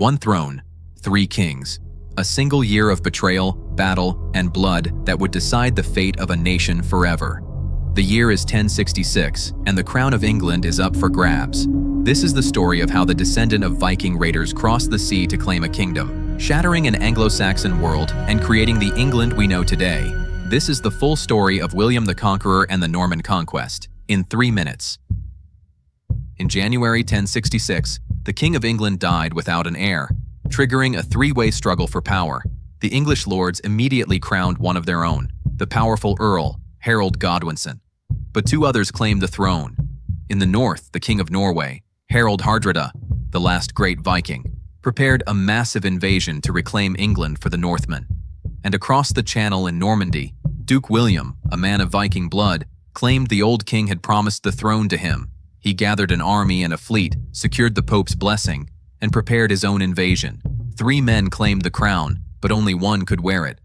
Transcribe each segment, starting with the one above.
One throne, three kings. A single year of betrayal, battle, and blood that would decide the fate of a nation forever. The year is 1066, and the crown of England is up for grabs. This is the story of how the descendant of Viking raiders crossed the sea to claim a kingdom, shattering an Anglo-Saxon world and creating the England we know today. This is the full story of William the Conqueror and the Norman Conquest, in 3 minutes. In January 1066, the King of England died without an heir, triggering a three-way struggle for power. The English lords immediately crowned one of their own, the powerful Earl, Harold Godwinson. But two others claimed the throne. In the north, the King of Norway, Harald Hardrada, the last great Viking, prepared a massive invasion to reclaim England for the Northmen. And across the Channel in Normandy, Duke William, a man of Viking blood, claimed the old king had promised the throne to him. He gathered an army and a fleet, secured the Pope's blessing, and prepared his own invasion. 3 men claimed the crown, but only one could wear it.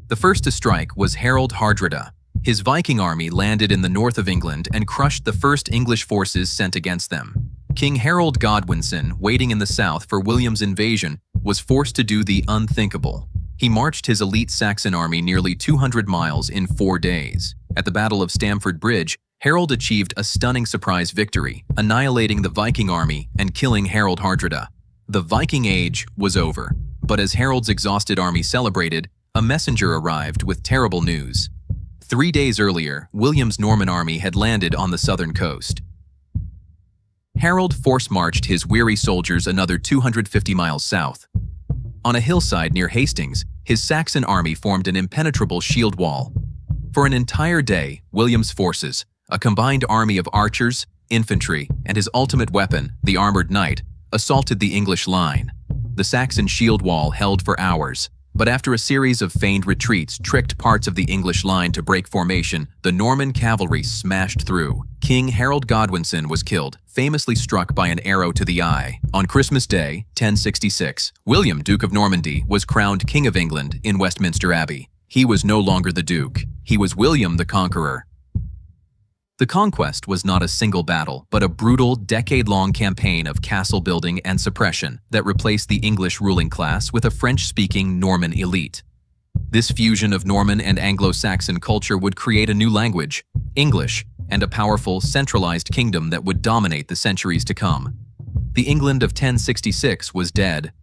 The first to strike was Harald Hardrada. His Viking army landed in the north of England and crushed the first English forces sent against them. King Harold Godwinson, waiting in the south for William's invasion, was forced to do the unthinkable. He marched his elite Saxon army nearly 200 miles in 4 days. At the Battle of Stamford Bridge, Harold achieved a stunning surprise victory, annihilating the Viking army and killing Harald Hardrada. The Viking Age was over, but as Harold's exhausted army celebrated, a messenger arrived with terrible news. 3 days earlier, William's Norman army had landed on the southern coast. Harold force-marched his weary soldiers another 250 miles south. On a hillside near Hastings, his Saxon army formed an impenetrable shield wall. For an entire day, William's forces, a combined army of archers, infantry, and his ultimate weapon, the armored knight, assaulted the English line. The Saxon shield wall held for hours, but after a series of feigned retreats tricked parts of the English line to break formation, the Norman cavalry smashed through. King Harold Godwinson was killed, famously struck by an arrow to the eye. On Christmas Day, 1066, William, Duke of Normandy, was crowned King of England in Westminster Abbey. He was no longer the Duke. He was William the Conqueror. The conquest was not a single battle, but a brutal, decade-long campaign of castle building and suppression that replaced the English ruling class with a French-speaking Norman elite. This fusion of Norman and Anglo-Saxon culture would create a new language, English, and a powerful, centralized kingdom that would dominate the centuries to come. The England of 1066 was dead.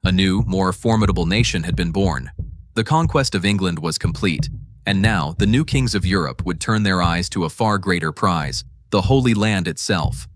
A new, more formidable nation had been born. The conquest of England was complete. And now, the new kings of Europe would turn their eyes to a far greater prize, the Holy Land itself.